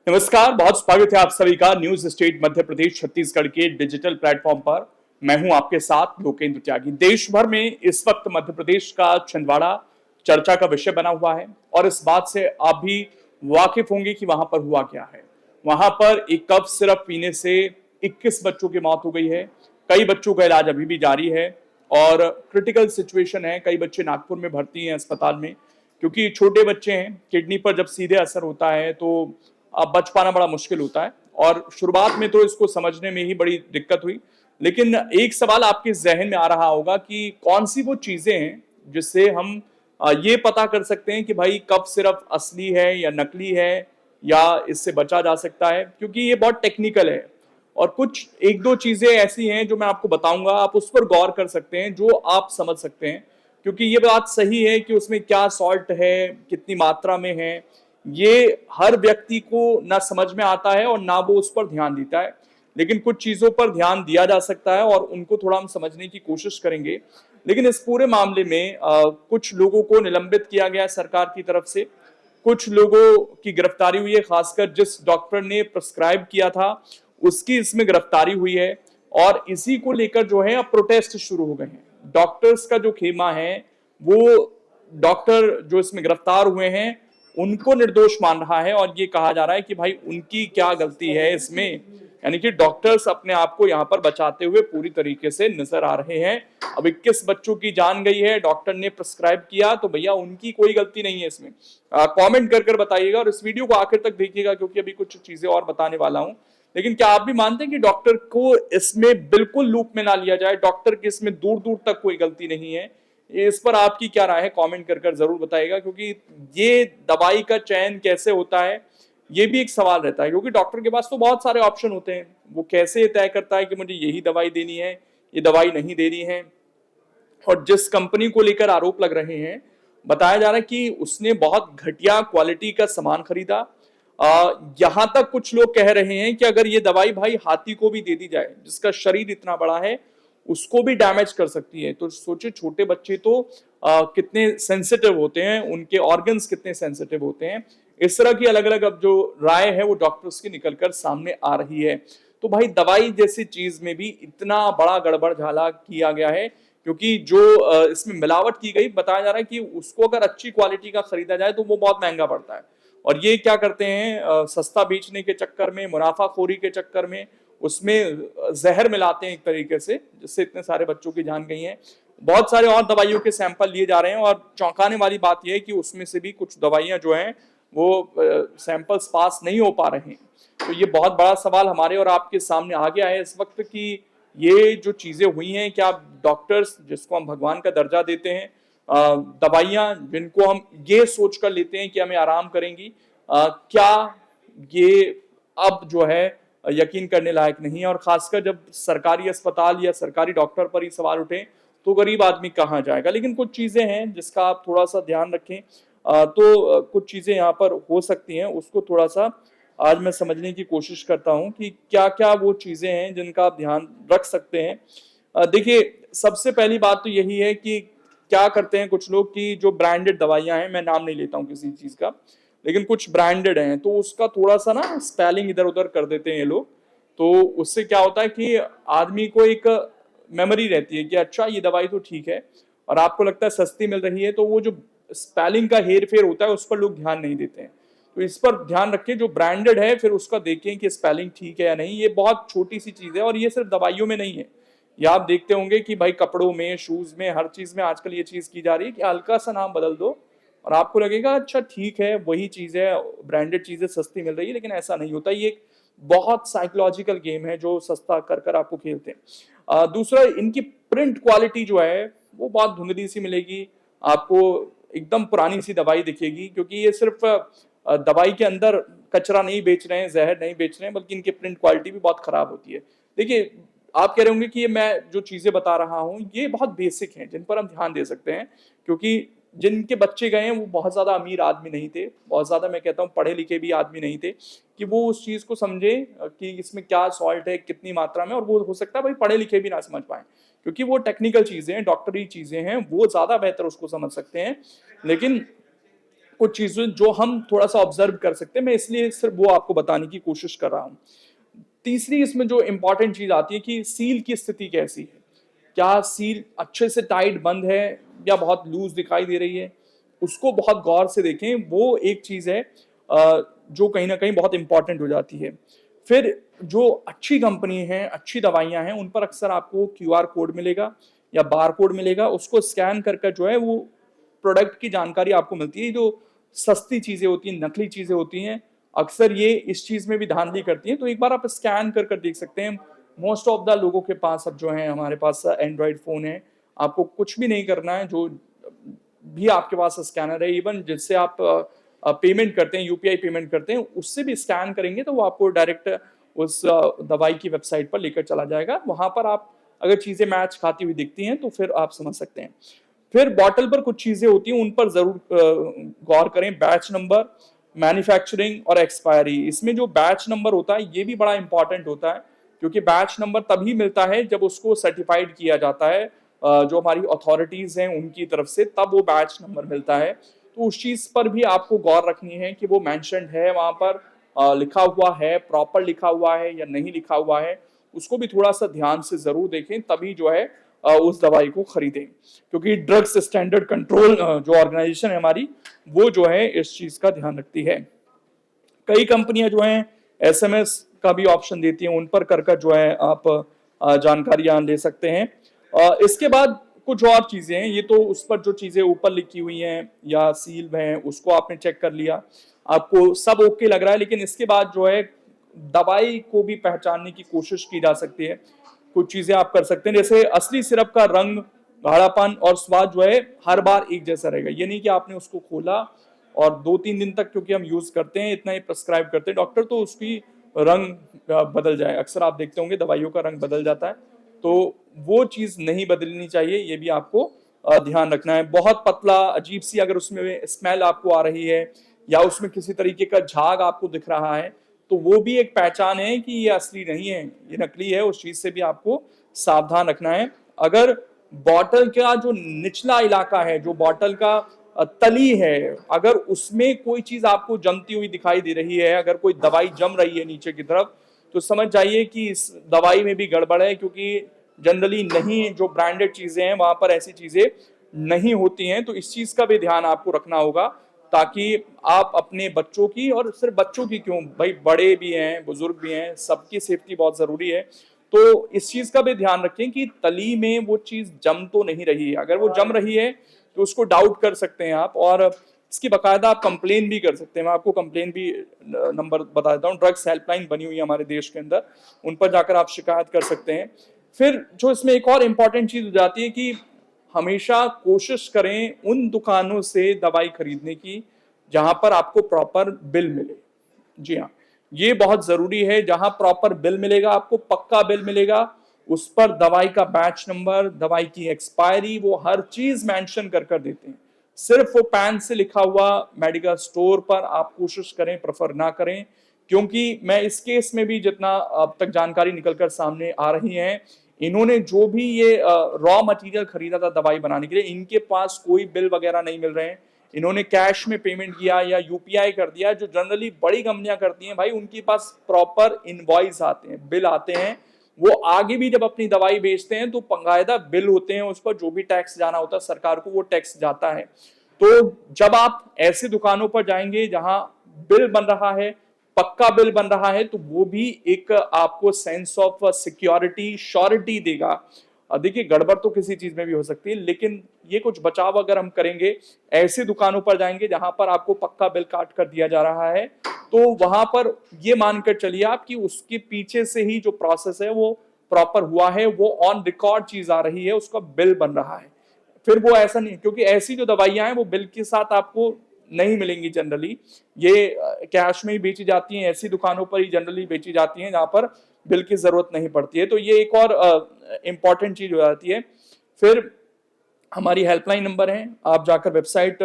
नमस्कार, बहुत स्वागत है आप सभी का न्यूज स्टेट मध्य प्रदेश छत्तीसगढ़ के डिजिटल प्लेटफॉर्म पर। मैं हूं आपके साथ लोकेंद्र त्यागी। देश भर में इस वक्त मध्य प्रदेश का छिंदवाड़ा चर्चा का विषय बना हुआ है और इस बात से आप भी वाकिफ होंगे कि वहां पर हुआ क्या है। वहां पर एक कप सिरप पीने से 21 बच्चों की मौत हो गई है। कई बच्चों का इलाज अभी भी जारी है और क्रिटिकल सिचुएशन है। कई बच्चे नागपुर में भर्ती हैं अस्पताल में, क्योंकि छोटे बच्चे हैं। किडनी पर जब सीधे असर होता है तो अब बच पाना बड़ा मुश्किल होता है और शुरुआत में तो इसको समझने में ही बड़ी दिक्कत हुई। लेकिन एक सवाल आपके जहन में आ रहा होगा कि कौन सी वो चीजें हैं जिससे हम ये पता कर सकते हैं कि भाई कफ सिर्फ असली है या नकली है या इससे बचा जा सकता है, क्योंकि ये बहुत टेक्निकल है। और कुछ एक दो चीजें ऐसी हैं जो मैं आपको बताऊंगा, आप उस पर गौर कर सकते हैं, जो आप समझ सकते हैं। क्योंकि ये बात सही है कि उसमें क्या सॉल्ट है, कितनी मात्रा में है, ये हर व्यक्ति को ना समझ में आता है और ना वो उस पर ध्यान देता है। लेकिन कुछ चीजों पर ध्यान दिया जा सकता है और उनको थोड़ा हम समझने की कोशिश करेंगे। लेकिन इस पूरे मामले में कुछ लोगों को निलंबित किया गया सरकार की तरफ से। कुछ लोगों की गिरफ्तारी हुई है, खासकर जिस डॉक्टर ने प्रिस्क्राइब किया था उसकी इसमें गिरफ्तारी हुई है। और इसी को लेकर जो है अब प्रोटेस्ट शुरू हो गए हैं। डॉक्टर्स का जो खेमा है वो डॉक्टर जो इसमें गिरफ्तार हुए हैं उनको निर्दोष मान रहा है और ये कहा जा रहा है कि भाई उनकी क्या गलती है इसमें। यानी कि डॉक्टर्स अपने आप को यहाँ पर बचाते हुए पूरी तरीके से नजर आ रहे हैं। अब 21 बच्चों की जान गई है, डॉक्टर ने प्रिस्क्राइब किया, तो भैया उनकी कोई गलती नहीं है इसमें। कमेंट कर बताइएगा और इस वीडियो को आखिर तक देखिएगा, क्योंकि अभी कुछ चीजें और बताने वाला हूं। लेकिन क्या आप भी मानते हैं कि डॉक्टर को इसमें बिल्कुल लूप में ना लिया जाए? डॉक्टर की इसमें दूर दूर तक कोई गलती नहीं है। इस पर आपकी क्या राय है, कमेंट कर जरूर बताइएगा। क्योंकि ये दवाई का चयन कैसे होता है ये भी एक सवाल रहता है, क्योंकि डॉक्टर के पास तो बहुत सारे ऑप्शन होते हैं। वो कैसे तय करता है कि मुझे यही दवाई देनी है, ये दवाई नहीं देनी है। और जिस कंपनी को लेकर आरोप लग रहे हैं, बताया जा रहा है कि उसने बहुत घटिया क्वालिटी का सामान खरीदा। यहां तक कुछ लोग कह रहे हैं कि अगर ये दवाई भाई हाथी को भी दे दी जाए, जिसका शरीर इतना बड़ा है, उसको भी डैमेज कर सकती है। तो सोचिए छोटे बच्चे तो कितने सेंसिटिव होते हैं, उनके ऑर्गन्स कितने सेंसिटिव होते हैं। इस तरह की अलग अलग अब जो राय है वो डॉक्टर्स की निकलकर सामने आ रही है। तो भाई दवाई जैसी चीज में भी इतना बड़ा गड़बड़ झाला किया गया है, क्योंकि जो इसमें मिलावट की गई, बताया जा रहा है कि उसको अगर अच्छी क्वालिटी का खरीदा जाए तो वो बहुत महंगा पड़ता है। और ये क्या करते हैं, सस्ता बेचने के चक्कर में, मुनाफाखोरी के चक्कर में उसमें जहर मिलाते हैं एक तरीके से, जिससे इतने सारे बच्चों की जान गई है। बहुत सारे और दवाइयों के सैंपल लिए जा रहे हैं और चौंकाने वाली बात यह है कि उसमें से भी कुछ दवाइयां जो हैं वो सैंपल्स पास नहीं हो पा रहे हैं। तो ये बहुत बड़ा सवाल हमारे और आपके सामने आ गया है इस वक्त कि ये जो चीजें हुई हैं, क्या डॉक्टर्स जिसको हम भगवान का दर्जा देते हैं, दवाइयां जिनको हम ये सोच कर लेते हैं कि हमें आराम करेंगी, क्या ये अब जो है यकीन करने लायक नहीं है। और खासकर जब सरकारी अस्पताल या सरकारी डॉक्टर पर ही सवाल उठे तो गरीब आदमी कहाँ जाएगा। लेकिन कुछ चीजें हैं जिसका आप थोड़ा सा ध्यान रखें। तो कुछ चीजें यहाँ पर हो सकती हैं, उसको थोड़ा सा आज मैं समझने की कोशिश करता हूँ कि क्या क्या वो चीजें हैं जिनका आप ध्यान रख सकते हैं। देखिए, सबसे पहली बात तो यही है कि क्या करते हैं कुछ लोग कि जो ब्रांडेड दवाइयां हैं, मैं नाम नहीं लेता हूं किसी चीज का, लेकिन कुछ ब्रांडेड हैं तो उसका थोड़ा सा ना स्पेलिंग इधर उधर कर देते हैं ये लोग। तो उससे क्या होता है कि आदमी को एक मेमोरी रहती है कि अच्छा ये दवाई तो ठीक है, और आपको लगता है सस्ती मिल रही है, तो वो जो स्पेलिंग का हेर फेर होता है उस पर लोग ध्यान नहीं देते हैं। तो इस पर ध्यान रखें, जो ब्रांडेड है फिर उसका देखें कि स्पेलिंग ठीक है या नहीं। ये बहुत छोटी सी चीज है और ये सिर्फ दवाइयों में नहीं है। या आप देखते होंगे कि भाई कपड़ों में, शूज में, हर चीज में आजकल ये चीज की जा रही है कि हल्का सा नाम बदल दो और आपको लगेगा अच्छा ठीक है वही चीज है, ब्रांडेड चीजें सस्ती मिल रही है। लेकिन ऐसा नहीं होता। ये एक बहुत साइकोलॉजिकल गेम है जो सस्ता कर कर आपको खेलते हैं। दूसरा, इनकी प्रिंट क्वालिटी जो है वो बहुत धुंधली सी मिलेगी आपको, एकदम पुरानी सी दवाई दिखेगी, क्योंकि ये सिर्फ दवाई के अंदर कचरा नहीं बेच रहे हैं, जहर नहीं बेच रहे हैं, बल्कि इनकी प्रिंट क्वालिटी भी बहुत खराब होती है। देखिए, आप कह रहे होंगे कि ये मैं जो चीजें बता रहा हूं ये बहुत बेसिक हैं जिन पर हम ध्यान दे सकते हैं, क्योंकि जिनके बच्चे गए हैं वो बहुत ज्यादा अमीर आदमी नहीं थे, बहुत ज्यादा मैं कहता हूँ पढ़े लिखे भी आदमी नहीं थे कि वो उस चीज को समझे कि इसमें क्या सॉल्ट है, कितनी मात्रा में। और वो हो सकता है भाई पढ़े लिखे भी ना समझ पाए, क्योंकि वो टेक्निकल चीजें हैं, डॉक्टरी चीजें हैं, वो ज्यादा बेहतर उसको समझ सकते हैं। लेकिन कुछ चीजें जो हम थोड़ा सा ऑब्जर्व कर सकते हैं, मैं इसलिए सिर्फ वो आपको बताने की कोशिश कर रहा हूं। तीसरी इसमें जो इंपॉर्टेंट चीज आती है कि सील की स्थिति कैसी है, क्या सील अच्छे से टाइट बंद है या बहुत लूज दिखाई दे रही है, उसको बहुत गौर से देखें। वो एक चीज है जो कहीं ना कहीं बहुत इंपॉर्टेंट हो जाती है। फिर जो अच्छी कंपनी है, अच्छी दवाइयां हैं, उन पर अक्सर आपको क्यूआर कोड मिलेगा या बार कोड मिलेगा, उसको स्कैन कर जो है वो प्रोडक्ट की जानकारी आपको मिलती है। जो सस्ती चीजें होती हैं, नकली चीजें होती हैं, अक्सर ये इस चीज में भी धांधली करती हैं। तो एक बार आप स्कैन कर देख सकते हैं। मोस्ट ऑफ द लोगों के पास अब जो है, हमारे पास एंड्रॉइड फोन है, आपको कुछ भी नहीं करना है, जो भी आपके पास स्कैनर है, इवन जिससे आप पेमेंट करते हैं, यूपीआई पेमेंट करते हैं, उससे भी स्कैन करेंगे तो वो आपको डायरेक्ट उस दवाई की वेबसाइट पर लेकर चला जाएगा। वहां पर आप अगर चीजें मैच खाती हुई दिखती हैं तो फिर आप समझ सकते हैं। फिर बॉटल पर कुछ चीजें होती हैं, उन पर जरूर गौर करें। बैच नंबर, मैन्युफैक्चरिंग और एक्सपायरी। इसमें जो बैच नंबर होता है ये भी बड़ा इंपॉर्टेंट होता है, क्योंकि बैच नंबर तभी मिलता है जब उसको सर्टिफाइड किया जाता है जो हमारी अथॉरिटीज हैं उनकी तरफ से, तब वो बैच नंबर मिलता है। तो उस चीज पर भी आपको गौर रखनी है कि वो मेंशन्ड है वहां पर, लिखा हुआ है, प्रॉपर लिखा हुआ है या नहीं लिखा हुआ है, उसको भी थोड़ा सा ध्यान से जरूर देखें, तभी जो है उस दवाई को खरीदें। क्योंकि ड्रग्स स्टैंडर्ड कंट्रोल जो ऑर्गेनाइजेशन है हमारी, वो जो है इस चीज का ध्यान रखती है। कई कंपनियां जो हैं एसएमएस का भी ऑप्शन देती हैं, उन पर कर जो है आप जानकारियां ले सकते हैं। इसके बाद कुछ और चीजें हैं, ये तो उस पर जो चीजें ऊपर लिखी हुई हैं या सील हैं उसको आपने चेक कर लिया, आपको सब ओके लग रहा है। लेकिन इसके बाद जो है दवाई को भी पहचानने की कोशिश की जा सकती है। कुछ चीजें आप कर सकते हैं, जैसे असली सिरप का रंग, गाढ़ापन और स्वाद जो है हर बार एक जैसा रहेगा। ये नहीं कि आपने उसको खोला और 2-3 दिन तक, क्योंकि हम यूज करते हैं, इतना ही प्रेस्क्राइब करते हैं डॉक्टर, तो उसकी रंग बदल जाए। अक्सर आप देखते होंगे दवाइयों का रंग बदल जाता है, तो वो चीज नहीं बदलनी चाहिए, ये भी आपको ध्यान रखना है। बहुत पतला अजीब सी अगर उसमें स्मेल आपको आ रही है या उसमें किसी तरीके का झाग आपको दिख रहा है, तो वो भी एक पहचान है कि ये असली नहीं है, ये नकली है। उस चीज से भी आपको सावधान रखना है। अगर बॉटल का जो निचला इलाका है, जो बॉटल का तली है, अगर उसमें कोई चीज आपको जमती हुई दिखाई दे रही है, अगर कोई दवाई जम रही है नीचे की तरफ, तो समझ जाइए कि इस दवाई में भी गड़बड़ है। क्योंकि जनरली नहीं, जो ब्रांडेड चीजें हैं वहां पर ऐसी चीजें नहीं होती हैं। तो इस चीज का भी ध्यान आपको रखना होगा, ताकि आप अपने बच्चों की, और सिर्फ बच्चों की क्यों भाई, बड़े भी हैं, बुजुर्ग भी हैं, सबकी सेफ्टी बहुत जरूरी है। तो इस चीज का भी ध्यान रखें कि तली में वो चीज जम तो नहीं रही है। अगर वो जम रही है तो उसको डाउट कर सकते हैं आप, और इसकी बाकायदा आप कंप्लेन भी कर सकते हैं। मैं आपको कंप्लेन भी नंबर बता देता हूँ, ड्रग्स हेल्पलाइन बनी हुई है हमारे देश के अंदर, उन पर जाकर आप शिकायत कर सकते हैं। फिर जो इसमें एक और इम्पॉर्टेंट चीज हो जाती है कि हमेशा कोशिश करें उन दुकानों से दवाई खरीदने की जहां पर आपको प्रॉपर बिल मिले। जी हाँ, ये बहुत जरूरी है। जहां प्रॉपर बिल मिलेगा, आपको पक्का बिल मिलेगा, उस पर दवाई का बैच नंबर, दवाई की एक्सपायरी, वो हर चीज मेंशन कर देते हैं। सिर्फ वो पैन से लिखा हुआ मेडिकल स्टोर पर आप कोशिश करें, प्रेफर ना करें। क्योंकि मैं इस केस में भी जितना अब तक जानकारी निकलकर सामने आ रही है, इन्होंने जो भी ये रॉ मटेरियल खरीदा था दवाई बनाने के लिए, इनके पास कोई बिल वगैरह नहीं मिल रहे हैं। इन्होंने कैश में पेमेंट किया या यूपीआई कर दिया, जो जनरली बड़ी कंपनियां करती हैं। भाई उनके पास प्रॉपर इनवॉइस आते हैं, बिल आते हैं। वो आगे भी जब अपनी दवाई बेचते हैं तो बाकायदा बिल होते हैं, उस पर जो भी टैक्स जाना होता है सरकार को, वो टैक्स जाता है। तो जब आप ऐसी दुकानों पर जाएंगे जहां बिल बन रहा है, पक्का बिल बन रहा है, तो वो भी एक आपको सेंस ऑफ सिक्योरिटी, श्योरिटी देगा। देखिए गड़बड़ तो किसी चीज में भी हो सकती है, लेकिन ये कुछ बचाव अगर हम करेंगे, ऐसी दुकानों पर जाएंगे जहां पर आपको पक्का बिल काट कर दिया जा रहा है, तो वहां पर ये मानकर चलिए आप कि उसके पीछे से ही जो प्रोसेस है वो प्रॉपर हुआ है, वो ऑन रिकॉर्ड चीज आ रही है, उसका बिल बन रहा है। फिर वो ऐसा नहीं, क्योंकि ऐसी जो दवाइयां हैं वो बिल के साथ आपको नहीं मिलेंगी जनरली। ये कैश में ही बेची जाती हैं, ऐसी दुकानों पर ही जनरली बेची जाती हैं जहां पर बिल की जरूरत नहीं पड़ती है। तो ये एक और इंपॉर्टेंट चीज हो जाती है। फिर हमारी हेल्पलाइन नंबर है, आप जाकर वेबसाइट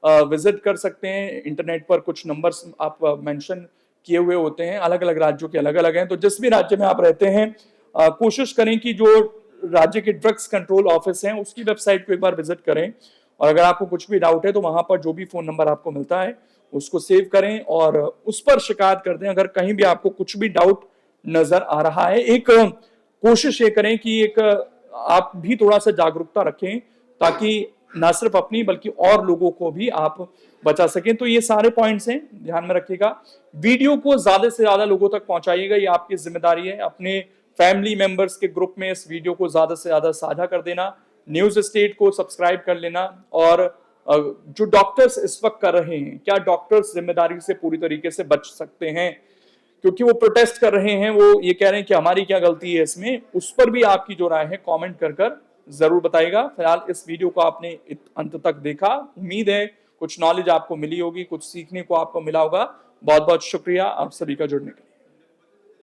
विजिट कर सकते हैं। इंटरनेट पर कुछ नंबर्स आप मेंशन किए हुए होते हैं, अलग अलग राज्यों के अलग अलग हैं। तो जिस भी राज्य में आप रहते हैं, कोशिश करें कि जो राज्य के ड्रग्स कंट्रोल ऑफिस हैं उसकी वेबसाइट को एक बार विजिट करें और अगर आपको कुछ भी डाउट है तो वहां पर जो भी फोन नंबर आपको मिलता है उसको सेव करें और उस पर शिकायत कर दें। अगर कहीं भी आपको कुछ भी डाउट नजर आ रहा है, एक कोशिश ये करें कि एक आप भी थोड़ा सा जागरूकता रखें ताकि ना सिर्फ अपनी बल्कि और लोगों को भी आप बचा सकें। तो ये सारे पॉइंट्स हैं, ध्यान में रखिएगा। वीडियो को ज्यादा से ज्यादा लोगों तक पहुंचाइएगा, ये आपकी जिम्मेदारी है। अपने फैमिली मेंबर्स के ग्रुप में इस वीडियो को ज्यादा से ज्यादा साझा कर देना, न्यूज स्टेट को सब्सक्राइब कर लेना। और जो डॉक्टर्स इस वक्त कर रहे हैं, क्या डॉक्टर्स जिम्मेदारी से पूरी तरीके से बच सकते हैं, क्योंकि वो प्रोटेस्ट कर रहे हैं, वो ये कह रहे हैं कि हमारी क्या गलती है इसमें, उस पर भी आपकी जो राय है कमेंट कर जरूर बताइएगा। फिलहाल इस वीडियो को आपने अंत तक देखा, उम्मीद है कुछ नॉलेज आपको मिली होगी, कुछ सीखने को आपको मिला होगा। बहुत बहुत शुक्रिया आप सभी का जुड़ने के लिए।